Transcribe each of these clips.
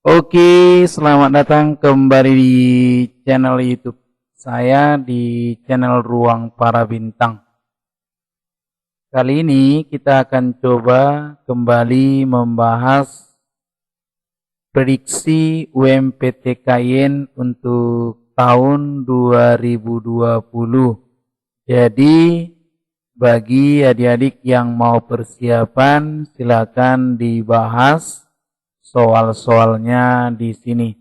Oke, selamat datang kembali di channel YouTube saya di channel Ruang Para Bintang. Kali ini kita akan coba kembali membahas prediksi UMPTKIN untuk tahun 2020. Jadi bagi adik-adik yang mau persiapan silakan dibahas soal-soalnya di sini.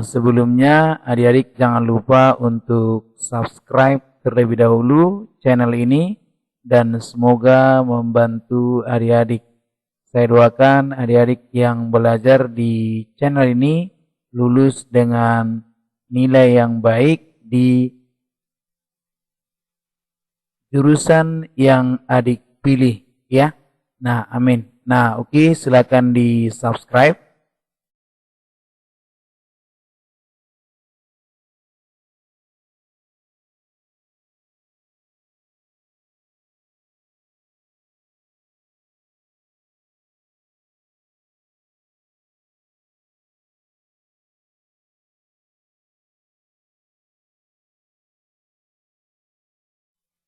Sebelumnya adik-adik jangan lupa untuk subscribe terlebih dahulu channel ini dan semoga membantu adik-adik. Saya doakan adik-adik yang belajar di channel ini lulus dengan nilai yang baik di jurusan yang adik pilih ya. Nah, amin. Nah, oke, silakan di subscribe.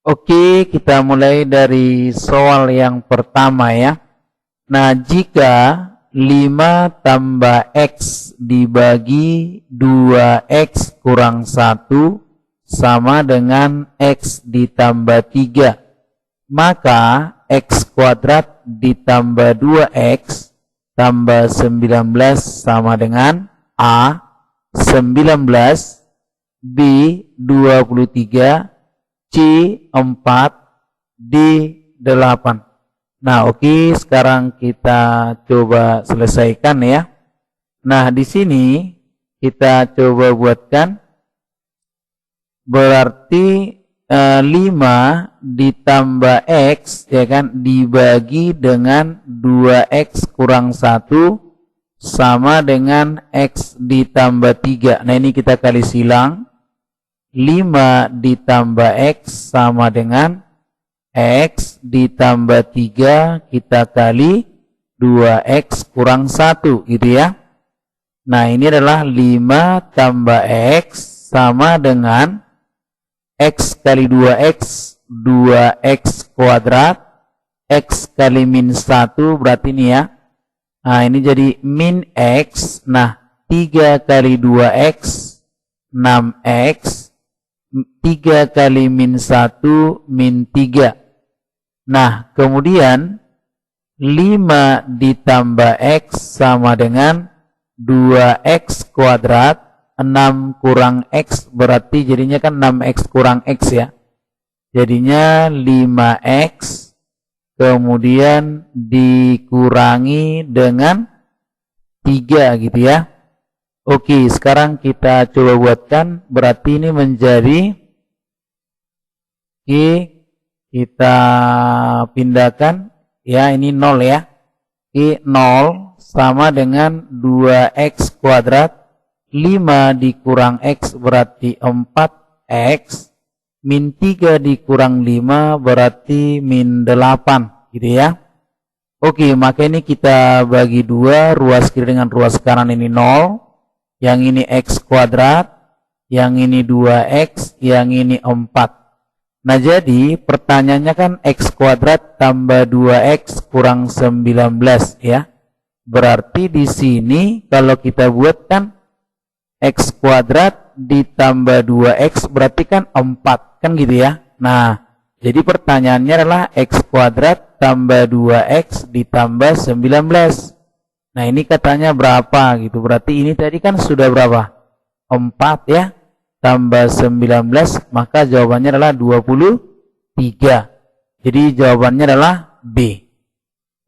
Oke, kita mulai dari soal yang pertama ya. Nah, jika 5 tambah X dibagi 2X kurang 1 sama dengan X ditambah 3, maka X kuadrat ditambah 2X tambah 19 sama dengan A 19, B 23, C 4, D 8. Nah, oke, sekarang kita coba selesaikan ya. Nah, di sini kita coba buatkan. Berarti 5 ditambah X ya kan dibagi dengan 2X kurang 1 sama dengan X ditambah 3. Nah, ini kita kali silang. 5 ditambah X sama dengan X ditambah 3 kita kali 2X kurang 1 gitu ya. Nah, ini adalah 5 tambah X sama dengan X kali 2X 2X kuadrat, X kali min 1 berarti ini ya. Nah, ini jadi min X. Nah, 3 kali 2X 6X, 3 kali min 1 min 3. Nah, kemudian 5 ditambah X sama dengan 2X kuadrat, 6 kurang X berarti jadinya kan 6X kurang X ya. Jadinya 5X kemudian dikurangi dengan 3 gitu ya. Oke, sekarang kita coba buatkan. Berarti ini menjadi, oke, kita pindahkan ya, ini 0 ya. Oke, 0 sama dengan 2X kuadrat, 5 dikurang X berarti 4X, min 3 dikurang 5 berarti min 8 gitu ya. Oke, maka ini kita bagi 2, ruas kiri dengan ruas kanan ini 0. Yang ini X kuadrat, yang ini 2X, yang ini 4. Nah, jadi pertanyaannya kan X kuadrat tambah 2X kurang 19 ya. Berarti di sini kalau kita buatkan X kuadrat ditambah 2X berarti kan 4 kan gitu ya. Nah, jadi pertanyaannya adalah X kuadrat tambah 2X ditambah 19. Nah, ini katanya berapa gitu. Berarti ini tadi kan sudah berapa? 4 ya. Tambah 19, maka jawabannya adalah 23. Jadi jawabannya adalah B.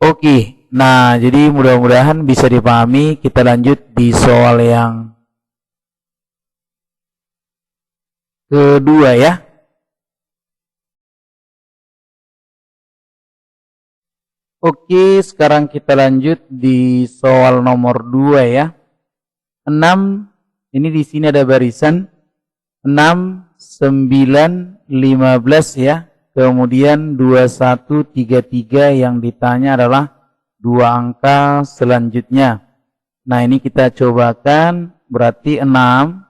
Oke. Nah, jadi mudah-mudahan bisa dipahami. Kita lanjut di soal yang kedua ya. Oke, sekarang kita lanjut di soal nomor 2 ya. 6, ini di sini ada barisan 6, 9, 15 ya. Kemudian 21, 33 yang ditanya adalah 2 angka selanjutnya. Nah, ini kita cobakan, berarti 6,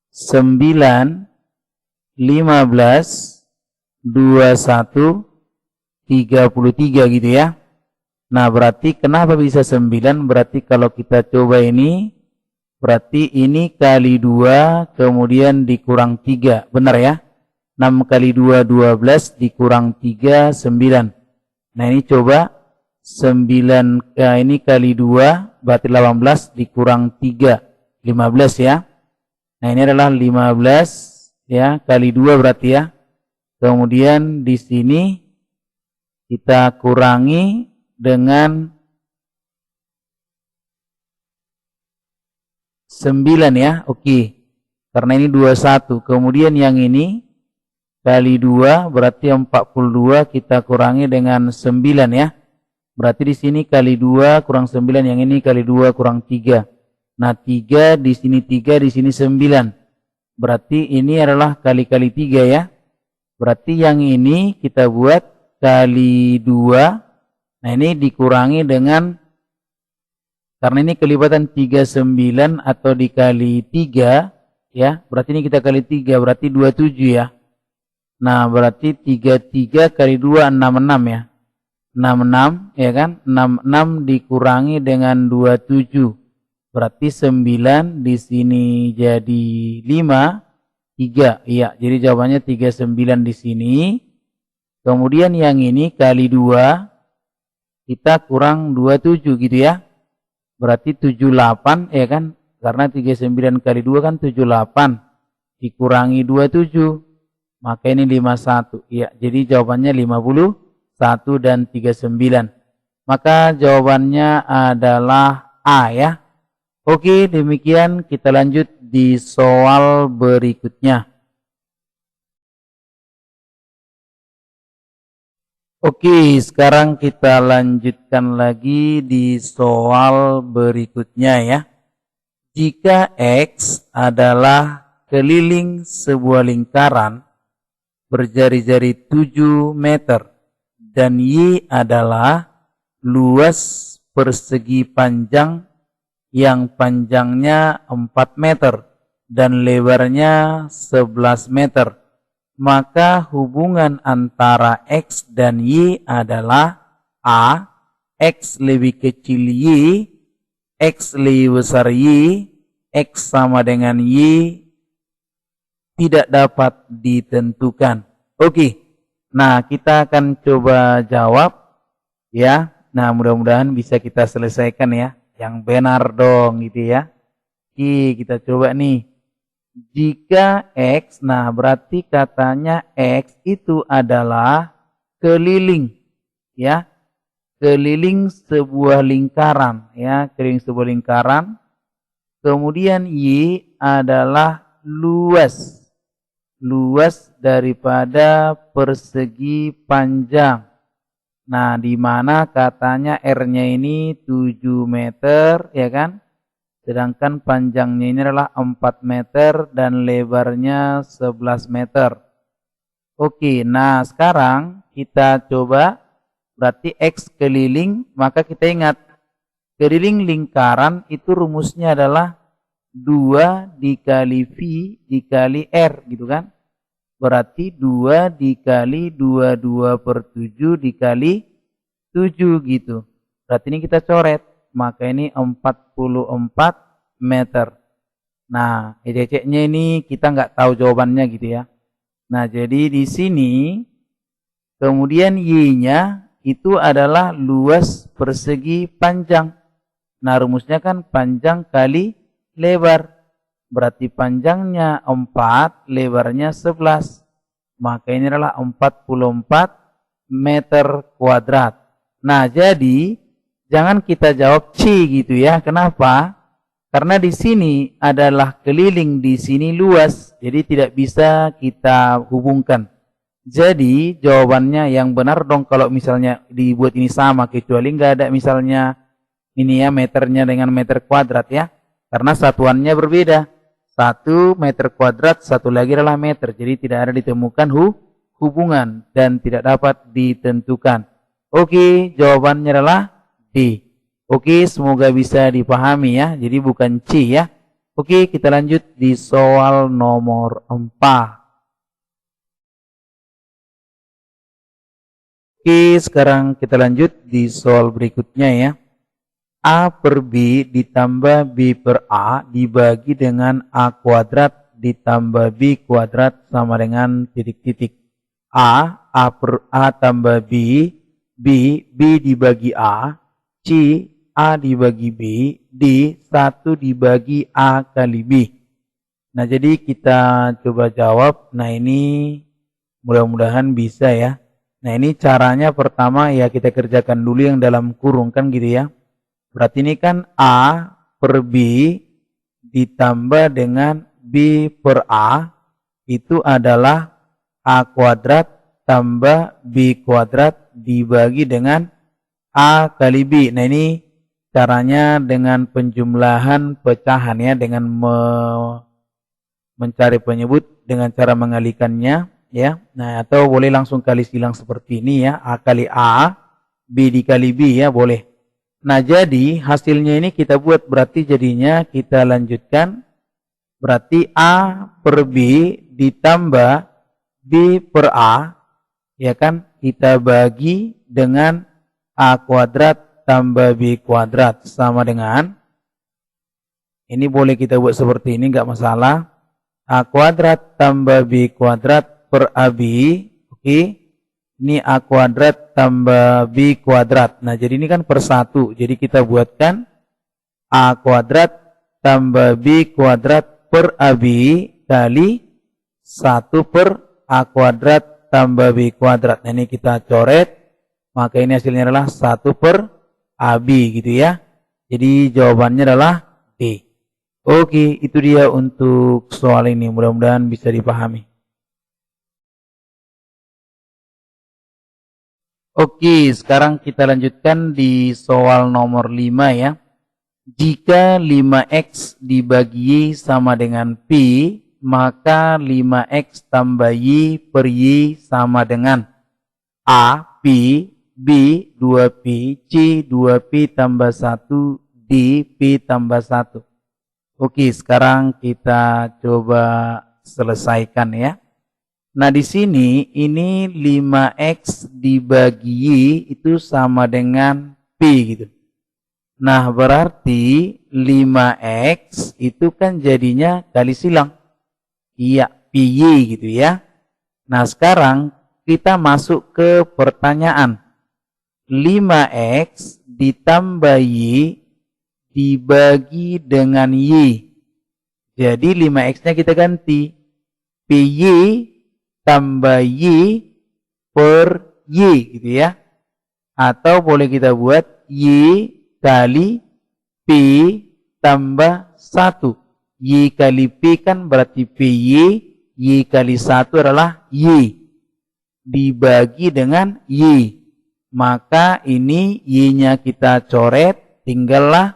9, 15, 21, 33 gitu ya. Nah, berarti kenapa bisa 9? Berarti kalau kita coba ini, berarti ini kali 2, kemudian dikurang 3. Benar ya? 6 kali 2, 12, dikurang 3, 9. Nah, ini coba 9, ini kali 2, berarti 18, dikurang 3, 15 ya. Nah, ini adalah 15 ya, kali 2 berarti ya. Kemudian di sini kita kurangi dengan 9 ya. Oke. Karena ini 21. Kemudian yang ini kali 2 berarti 42, kita kurangi dengan 9 ya. Berarti di sini kali 2 kurang 9, yang ini kali 2 kurang 3. Nah, 3 di sini 3, di sini 9. Berarti ini adalah kali-kali 3 ya. Berarti yang ini kita buat kali 2. Nah, ini dikurangi dengan, karena ini kelibatan 39 atau dikali 3 ya. Berarti ini kita kali 3, berarti 27 ya. Nah, berarti 33 kali 2, 66 ya. 66 ya kan. 66 dikurangi dengan 27. Berarti 9 di sini jadi 5, 3. Iya, jadi jawabannya 39 di sini. Kemudian yang ini kali 2, kita kurang 27 gitu ya. Berarti 78 ya kan. Karena 39 kali 2 kan 78. Dikurangi 27. Maka ini 51. Iya, jadi jawabannya 51 dan 39. Maka jawabannya adalah A ya. Oke, demikian kita lanjut di soal berikutnya. Oke, sekarang kita lanjutkan lagi di soal berikutnya ya. Jika X adalah keliling sebuah lingkaran berjari-jari 7 meter dan Y adalah luas persegi panjang yang panjangnya 4 meter dan lebarnya 11 meter, maka hubungan antara X dan Y adalah A. X lebih kecil Y, X lebih besar Y, X sama dengan Y, tidak dapat ditentukan. Oke, nah kita akan coba jawab ya. Nah, mudah-mudahan bisa kita selesaikan ya. Yang benar dong gitu ya. Oke, kita coba nih. Jika X, nah berarti katanya X itu adalah keliling ya. Keliling sebuah lingkaran ya, keliling sebuah lingkaran. Kemudian Y adalah luas. Luas daripada persegi panjang. Nah, di mana katanya R-nya ini 7 meter ya kan? Sedangkan panjangnya ini adalah 4 meter dan lebarnya 11 meter. Oke, nah sekarang kita coba, berarti X keliling, maka kita ingat keliling lingkaran itu rumusnya adalah 2 dikali V dikali R gitu kan. Berarti 2 dikali 22 per 7 dikali 7 gitu. Berarti ini kita coret. Maka ini 44 meter. Nah, ECC-nya ini kita nggak tahu jawabannya gitu ya. Nah, jadi di sini kemudian Y-nya itu adalah luas persegi panjang. Nah, rumusnya kan panjang kali lebar. Berarti panjangnya 4, lebarnya 11. Maka ini adalah 44 meter kuadrat. Nah, jadi jangan kita jawab C gitu ya. Kenapa? Karena di sini adalah keliling, di sini luas. Jadi tidak bisa kita hubungkan. Jadi jawabannya yang benar dong kalau misalnya dibuat ini sama. Kecuali nggak ada misalnya ini ya meternya dengan meter kuadrat ya. Karena satuannya berbeda. 1 meter kuadrat, satu lagi adalah meter. Jadi tidak ada ditemukan hubungan dan tidak dapat ditentukan. Oke, jawabannya adalah D. Oke, semoga bisa dipahami ya. Jadi bukan C ya. Oke, kita lanjut di soal nomor 4. Oke, sekarang kita lanjut di soal berikutnya ya. A per B ditambah B per A dibagi dengan A kuadrat ditambah B kuadrat sama dengan titik-titik. A per A tambah B, B dibagi A, C, A dibagi B, D, 1 dibagi A kali B. Nah, jadi kita coba jawab. Nah, ini mudah-mudahan bisa ya. Nah, ini caranya pertama ya kita kerjakan dulu yang dalam kurung kan gitu ya. Berarti ini kan A per B ditambah dengan B per A itu adalah A kuadrat tambah B kuadrat dibagi dengan A kali B. Nah, ini caranya dengan penjumlahan pecahan ya, dengan mencari penyebut dengan cara mengalikannya ya. Nah, atau boleh langsung kali silang seperti ini ya, A kali A, B dikali B ya, boleh. Nah, jadi hasilnya ini kita buat, berarti jadinya kita lanjutkan, berarti A per B ditambah B per A, ya kan, kita bagi dengan A kuadrat tambah B kuadrat sama dengan, ini boleh kita buat seperti ini, nggak masalah, A kuadrat tambah B kuadrat per AB, oke. Ini A kuadrat tambah B kuadrat. Nah, jadi ini kan per 1. Jadi kita buatkan A kuadrat tambah B kuadrat per AB kali 1 per A kuadrat tambah B kuadrat. Nah, ini kita coret. Maka ini hasilnya adalah 1 per AB gitu ya. Jadi jawabannya adalah D. Oke, itu dia untuk soal ini. Mudah-mudahan bisa dipahami. Oke, sekarang kita lanjutkan di soal nomor 5 ya. Jika 5x dibagi Y sama dengan P, maka 5x tambah Y per Y sama dengan A, P, B, 2P, C, 2P tambah 1, D, P tambah 1. Oke, sekarang kita coba selesaikan ya. Nah, di sini ini 5x dibagi Y itu sama dengan P gitu. Nah, berarti 5x itu kan jadinya kali silang. Iya, PY gitu ya. Nah, sekarang kita masuk ke pertanyaan. 5x ditambah Y dibagi dengan Y. Jadi 5x-nya kita ganti. PY tambah Y per Y gitu ya. Atau boleh kita buat Y kali P tambah 1. Y kali P kan berarti PY. Y kali 1 adalah Y. Dibagi dengan Y. Maka ini Y-nya kita coret. Tinggallah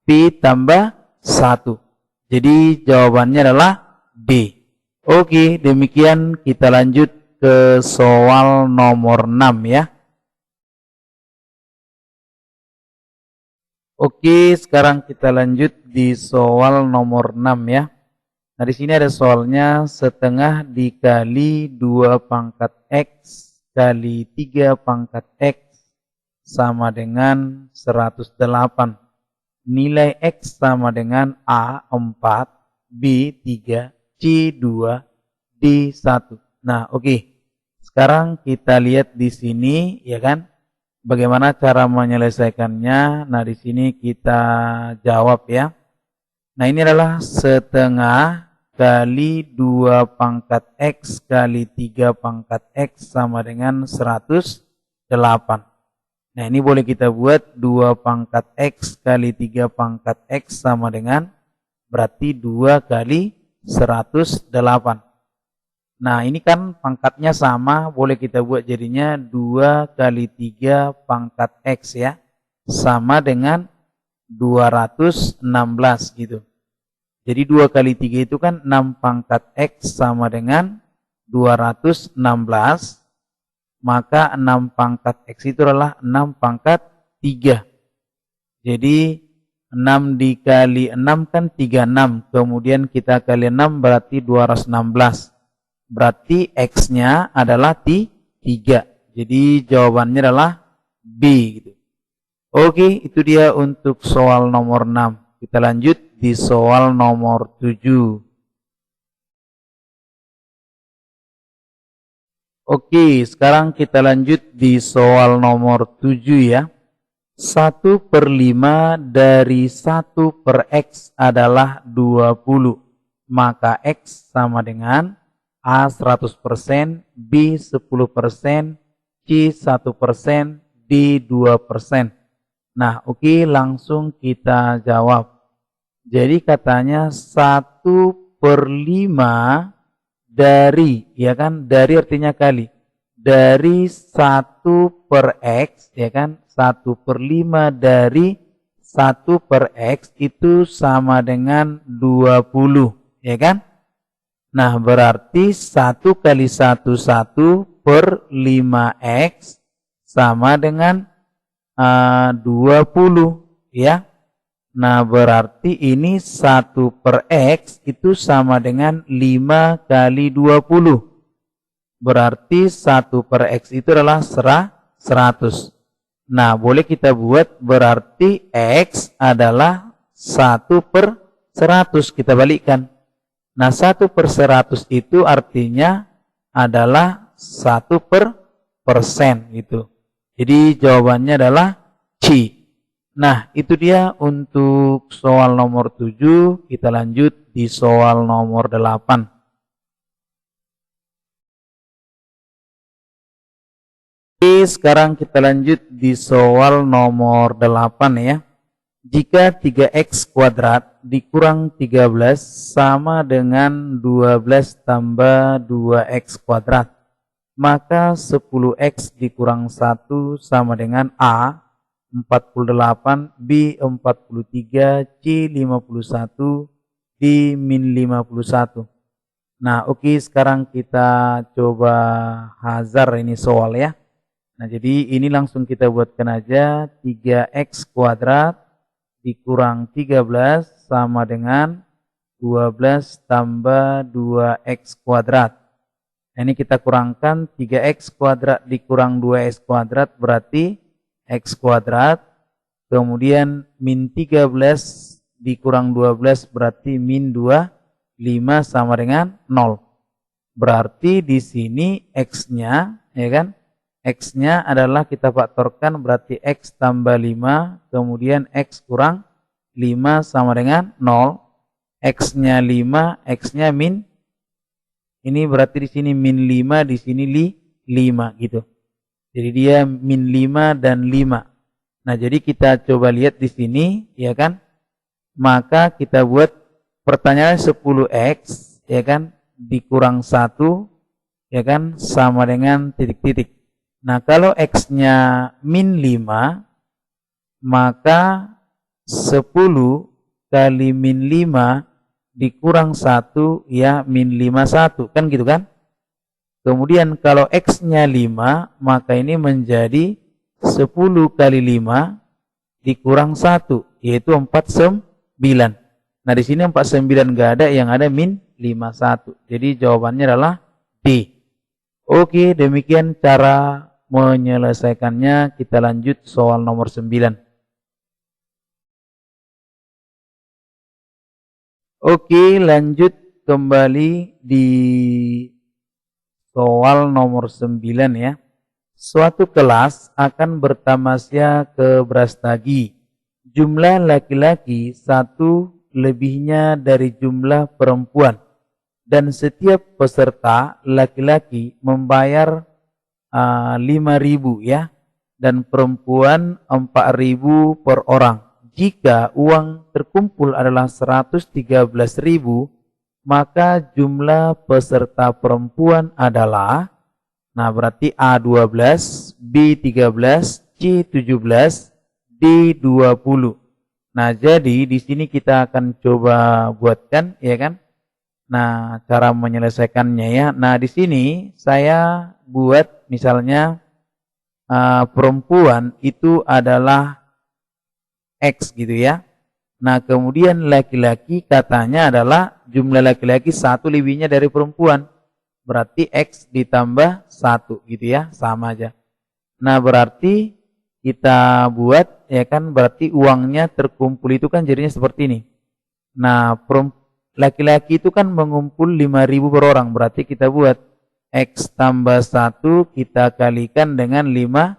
P tambah 1. Jadi jawabannya adalah D. Oke, demikian kita lanjut ke soal nomor 6 ya. Oke, sekarang kita lanjut di soal nomor 6 ya. Nah, di sini ada soalnya setengah dikali 2 pangkat X kali 3 pangkat X sama dengan 108. Nilai X sama dengan A 4, B 3, C2, D1. Nah, oke. Sekarang kita lihat di sini ya kan bagaimana cara menyelesaikannya. Nah, di sini kita jawab ya. Nah, ini adalah setengah kali 2 pangkat X kali 3 pangkat X sama dengan 108. Nah, ini boleh kita buat 2 pangkat X kali 3 pangkat X sama dengan berarti 2 kali 108. Nah, ini kan pangkatnya sama, boleh kita buat jadinya 2 kali 3 pangkat X ya. Sama dengan 216 gitu. Jadi 2 kali 3 itu kan 6 pangkat X sama dengan 216. Maka 6 pangkat X itu adalah 6 pangkat 3. Jadi 6 dikali 6 kan 36. Kemudian kita kali 6 berarti 216. Berarti X-nya adalah 3. Jadi jawabannya adalah B gitu. Oke, itu dia untuk soal nomor 6. Kita lanjut di soal nomor 7. Oke, sekarang kita lanjut di soal nomor 7 ya. 1/5 dari 1 per X adalah 20. Maka X sama dengan A 100%, B 10%, C 1%, D 2%. Nah, oke, langsung kita jawab. Jadi katanya 1/5 dari, ya kan, dari artinya kali. Dari 1 per X, ya kan, 1/5 dari 1 per X itu sama dengan 20, ya kan? Nah, berarti 1 kali 1, 1/5X sama dengan 20, ya. Nah, berarti ini 1 per X itu sama dengan 5 kali 20. Berarti 1 per X itu adalah 100. Nah, boleh kita buat berarti X adalah 1/100. Kita balikkan. Nah, 1/100 itu artinya adalah 1% gitu. Jadi jawabannya adalah C. Nah, itu dia untuk soal nomor 7. Kita lanjut di soal nomor 8. Oke, sekarang kita lanjut di soal nomor 8 ya. Jika 3X kuadrat dikurang 13 sama dengan 12 tambah 2X kuadrat, maka 10X dikurang 1 sama dengan A 48, B 43, C 51, D min 51. Nah, oke, sekarang kita coba hazar ini soal ya. Nah, jadi ini langsung kita buatkan aja. 3X kuadrat dikurang 13 sama dengan 12 tambah 2X kuadrat. Nah, ini kita kurangkan 3X kuadrat dikurang 2X kuadrat berarti X kuadrat. Kemudian min 13 dikurang 12 berarti min 25 sama dengan 0. Berarti di sini X-nya, ya kan? X-nya adalah kita faktorkan berarti X tambah 5, kemudian X kurang 5 sama dengan 0. X-nya 5, X-nya min, ini berarti di sini min 5, di sini 5 gitu. Jadi dia min 5 dan 5. Nah, jadi kita coba lihat di sini, ya kan? Maka kita buat pertanyaan 10X, ya kan? Dikurang 1, ya kan? Sama dengan titik-titik. Nah, kalau X-nya min 5, maka 10 kali min 5 dikurang 1, ya min 51. Kan gitu kan? Kemudian kalau X-nya 5, maka ini menjadi 10 kali 5 dikurang 1, yaitu 49. Nah, di sini 49 enggak ada, yang ada min 51. Jadi jawabannya adalah D. Oke, demikian cara menyelesaikannya. Kita lanjut soal nomor 9. Oke, lanjut kembali di soal nomor 9 ya. Suatu kelas akan bertamasya ke Brastagi. Jumlah laki-laki 1 lebihnya dari jumlah perempuan. Dan setiap peserta laki-laki membayar 5.000 ya. Dan perempuan 4.000 per orang. Jika uang terkumpul adalah 113.000, maka jumlah peserta perempuan adalah, nah berarti A 12, B 13, C 17, D 20. Nah, jadi di sini kita akan coba buatkan, ya kan? Nah, cara menyelesaikannya ya. Nah, di sini saya buat misalnya perempuan itu adalah X gitu ya. Nah, kemudian laki-laki katanya adalah jumlah laki-laki 1 lebihnya dari perempuan. Berarti X ditambah 1 gitu ya, sama aja. Nah, berarti kita buat ya kan, berarti uangnya terkumpul itu kan jadinya seperti ini. Nah, laki-laki itu kan mengumpul 5.000 per orang, berarti kita buat X tambah 1 kita kalikan dengan 5.000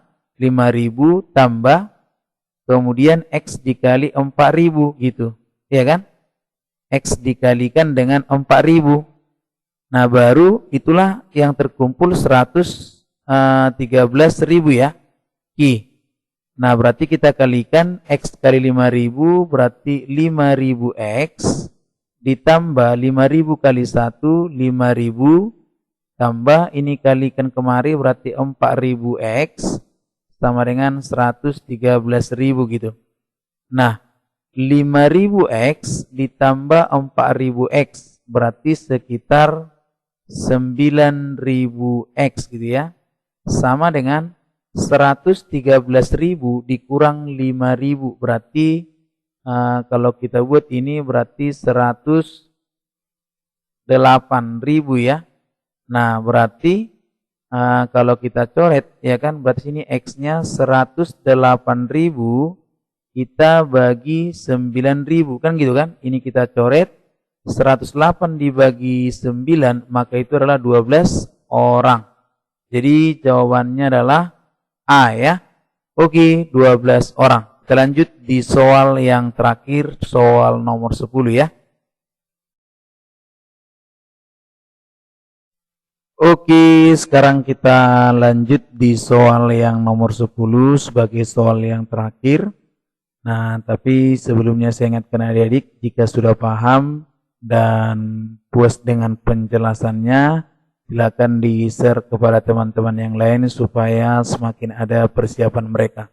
tambah kemudian X dikali 4.000 gitu, ya kan? X dikalikan dengan 4.000. Nah, baru itulah yang terkumpul 113.000 ya. Ki. Nah, berarti kita kalikan X kali 5.000 berarti 5.000 X ditambah 5.000 kali 1 5.000 tambah ini kalikan kemari berarti 4.000 X sama dengan 113.000 gitu. Nah, 5.000 X ditambah 4.000 X berarti sekitar 9.000 X gitu ya. Sama dengan 113.000 dikurang 5.000 berarti kalau kita buat ini berarti 108.000 ya. Nah, berarti kalau kita coret ya kan, berarti ini X-nya 108.000 kita bagi 9.000 kan gitu kan. Ini kita coret 108 dibagi 9 maka itu adalah 12 orang. Jadi jawabannya adalah A ya. Oke, 12 orang. Kita lanjut di soal yang terakhir, soal nomor 10 ya. Oke, sekarang kita lanjut di soal yang nomor 10 sebagai soal yang terakhir. Nah, tapi sebelumnya saya ingatkan adik-adik, jika sudah paham dan puas dengan penjelasannya, silakan di-share kepada teman-teman yang lain supaya semakin ada persiapan mereka.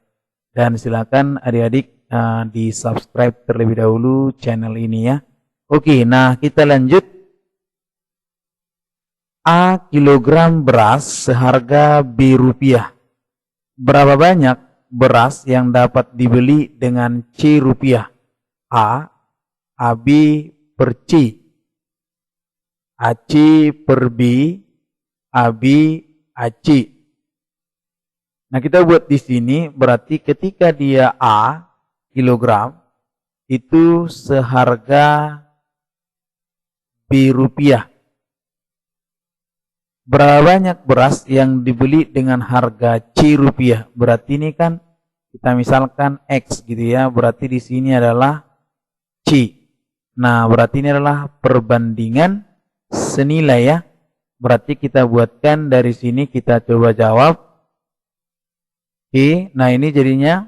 Dan silakan adik-adik di-subscribe terlebih dahulu channel ini ya. Oke, nah kita lanjut. A kilogram beras seharga B rupiah. Berapa banyak beras yang dapat dibeli dengan C rupiah? A, AB per C, AC per B, AB, AC. Nah, kita buat di sini berarti ketika dia A kilogram itu seharga B rupiah. Berapa banyak beras yang dibeli dengan harga C rupiah? Berarti ini kan kita misalkan X gitu ya. Berarti di sini adalah C. Nah, berarti ini adalah perbandingan senilai ya. Berarti kita buatkan dari sini, kita coba jawab. Oke, nah ini jadinya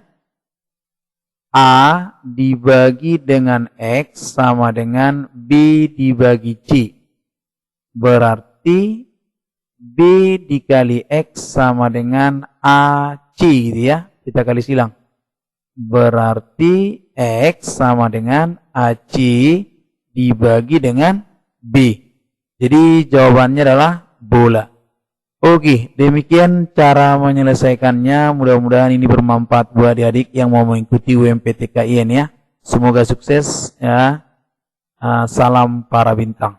A dibagi dengan X sama dengan B dibagi C. Berarti B dikali X sama dengan AC gitu ya. Kita kali silang. Berarti X sama dengan AC dibagi dengan B. Jadi jawabannya adalah bola. Oke, demikian cara menyelesaikannya. Mudah-mudahan ini bermanfaat buat adik-adik yang mau mengikuti UMPTKIN ya. Semoga sukses ya. Salam para bintang.